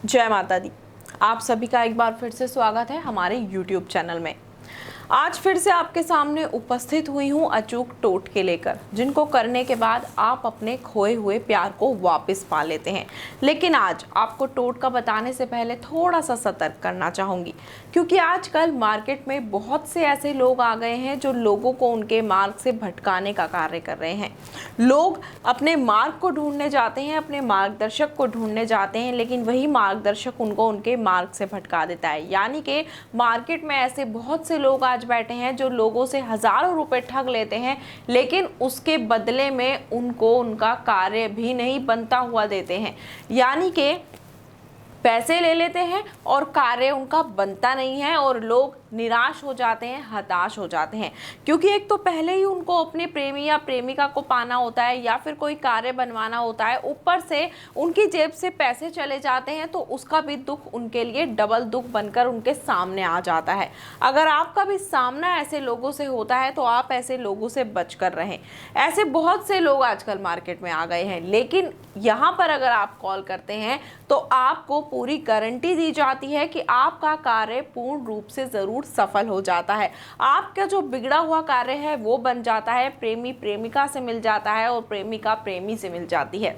जय माता दी। आप सभी का एक बार फिर से स्वागत है हमारे YouTube चैनल में। आज फिर से आपके सामने उपस्थित हुई हूँ अचूक टोटके लेकर, जिनको करने के बाद आप अपने खोए हुए प्यार को वापस पा लेते हैं। लेकिन आज आपको टोटका बताने से पहले थोड़ा सा सतर्क करना चाहूँगी, क्योंकि आजकल मार्केट में बहुत से ऐसे लोग आ गए हैं जो लोगों को उनके मार्ग से भटकाने का कार्य कर रहे हैं। लोग अपने मार्ग को ढूंढने जाते हैं, अपने मार्गदर्शक को ढूंढने जाते हैं, लेकिन वही मार्गदर्शक उनको उनके मार्ग से भटका देता है। यानी कि मार्केट में ऐसे बहुत से लोग आज बैठे हैं जो लोगों से हजारों रुपए ठग लेते हैं, लेकिन उसके बदले में उनको उनका कार्य भी नहीं बनता हुआ देते हैं। यानी कि पैसे ले लेते हैं और कार्य उनका बनता नहीं है और लोग निराश हो जाते हैं, हताश हो जाते हैं, क्योंकि एक तो पहले ही उनको अपने प्रेमी या प्रेमिका को पाना होता है या फिर कोई कार्य बनवाना होता है, ऊपर से उनकी जेब से पैसे चले जाते हैं, तो उसका भी दुख उनके लिए डबल दुख बनकर उनके सामने आ जाता है। अगर आपका भी सामना ऐसे लोगों से होता है तो आप ऐसे लोगों से बचकर रहें। ऐसे बहुत से लोग आजकल मार्केट में आ गए हैं, लेकिन यहाँ पर अगर आप कॉल करते हैं तो आपको पूरी गारंटी दी जाती है कि आपका कार्य पूर्ण रूप से जरूर सफल हो जाता है। आपका जो बिगड़ा हुआ कार्य है वो बन जाता है, प्रेमी प्रेमिका से मिल जाता है और प्रेमिका प्रेमी से मिल जाती है।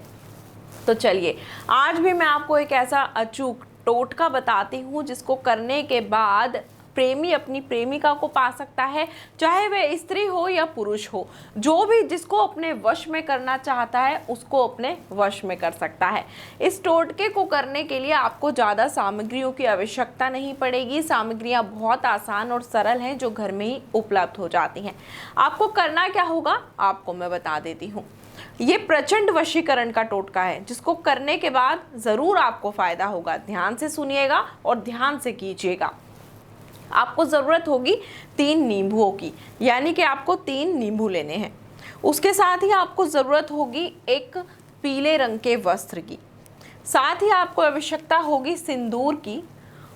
तो चलिए, आज भी मैं आपको एक ऐसा अचूक टोटका बताती हूँ जिसको करने के बाद प्रेमी अपनी प्रेमिका को पा सकता है, चाहे वह स्त्री हो या पुरुष हो। जो भी जिसको अपने वश में करना चाहता है उसको अपने वश में कर सकता है। इस टोटके को करने के लिए आपको ज़्यादा सामग्रियों की आवश्यकता नहीं पड़ेगी। सामग्रियां बहुत आसान और सरल हैं जो घर में ही उपलब्ध हो जाती हैं। आपको करना क्या होगा आपको मैं बता देती हूँ। ये प्रचंड वशीकरण का टोटका है जिसको करने के बाद ज़रूर आपको फायदा होगा। ध्यान से सुनिएगा और ध्यान से कीजिएगा। आपको ज़रूरत होगी 3 नींबुओं की, यानी कि आपको 3 नींबू लेने हैं। उसके साथ ही आपको ज़रूरत होगी एक पीले रंग के वस्त्र की। साथ ही आपको आवश्यकता होगी सिंदूर की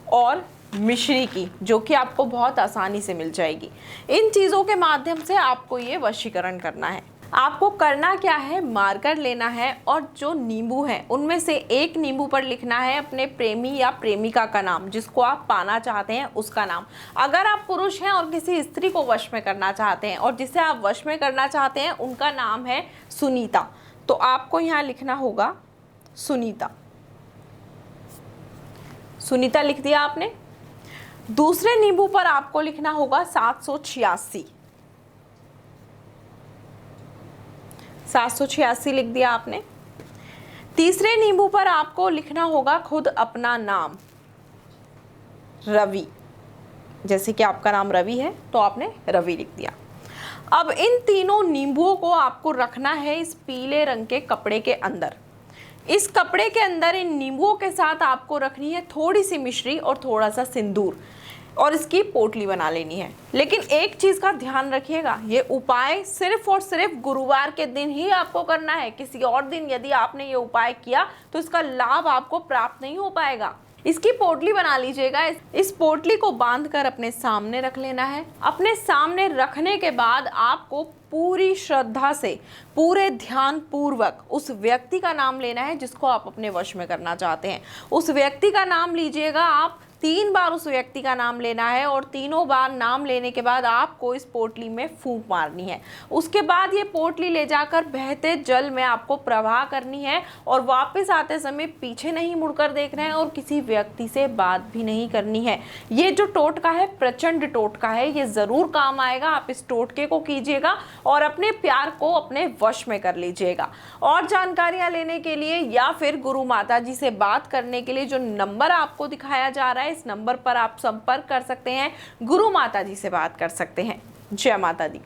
और मिश्री की, जो कि आपको बहुत आसानी से मिल जाएगी। इन चीज़ों के माध्यम से आपको ये वशीकरण करना है। आपको करना क्या है, मार्कर लेना है और जो नींबू हैं उनमें से एक नींबू पर लिखना है अपने प्रेमी या प्रेमिका का नाम, जिसको आप पाना चाहते हैं उसका नाम। अगर आप पुरुष हैं और किसी स्त्री को वश में करना चाहते हैं और जिसे आप वश में करना चाहते हैं उनका नाम है सुनीता, तो आपको यहाँ लिखना होगा सुनीता। सुनीता लिख दिया आपने। दूसरे नींबू पर आपको लिखना होगा 786। 786 लिख दिया आपने। तीसरे नींबू पर आपको लिखना होगा खुद अपना नाम, रवि। जैसे कि आपका नाम रवि है तो आपने रवि लिख दिया। अब इन तीनों नींबुओं को आपको रखना है इस पीले रंग के कपड़े के अंदर। इस कपड़े के अंदर इन नींबुओं के साथ आपको रखनी है थोड़ी सी मिश्री और थोड़ा सा सिंदूर और इसकी पोटली बना लेनी है। लेकिन एक चीज़ का ध्यान रखिएगा, ये उपाय सिर्फ और सिर्फ गुरुवार के दिन ही आपको करना है। किसी और दिन यदि आपने ये उपाय किया तो इसका लाभ आपको प्राप्त नहीं हो पाएगा। इसकी पोटली बना लीजिएगा। इस पोटली को बांधकर अपने सामने रख लेना है। अपने सामने रखने के बाद आपको पूरी श्रद्धा से, पूरे ध्यान पूर्वक उस व्यक्ति का नाम लेना है जिसको आप अपने वश में करना चाहते हैं। उस व्यक्ति का नाम लीजिएगा आप। 3 बार उस व्यक्ति का नाम लेना है और तीनों बार नाम लेने के बाद आपको इस पोटली में फूंक मारनी है। उसके बाद ये पोटली ले जाकर बहते जल में आपको प्रवाह करनी है और वापस आते समय पीछे नहीं मुड़कर देखना है और किसी व्यक्ति से बात भी नहीं करनी है। ये जो टोटका है प्रचंड टोटका है, ये ज़रूर काम आएगा। आप इस टोटके को कीजिएगा और अपने प्यार को अपने वश में कर लीजिएगा। और जानकारियाँ लेने के लिए या फिर गुरु माता जी से बात करने के लिए जो नंबर आपको दिखाया जा रहा है, इस नंबर पर आप संपर्क कर सकते हैं, गुरु माता जी से बात कर सकते हैं। जय माता दी।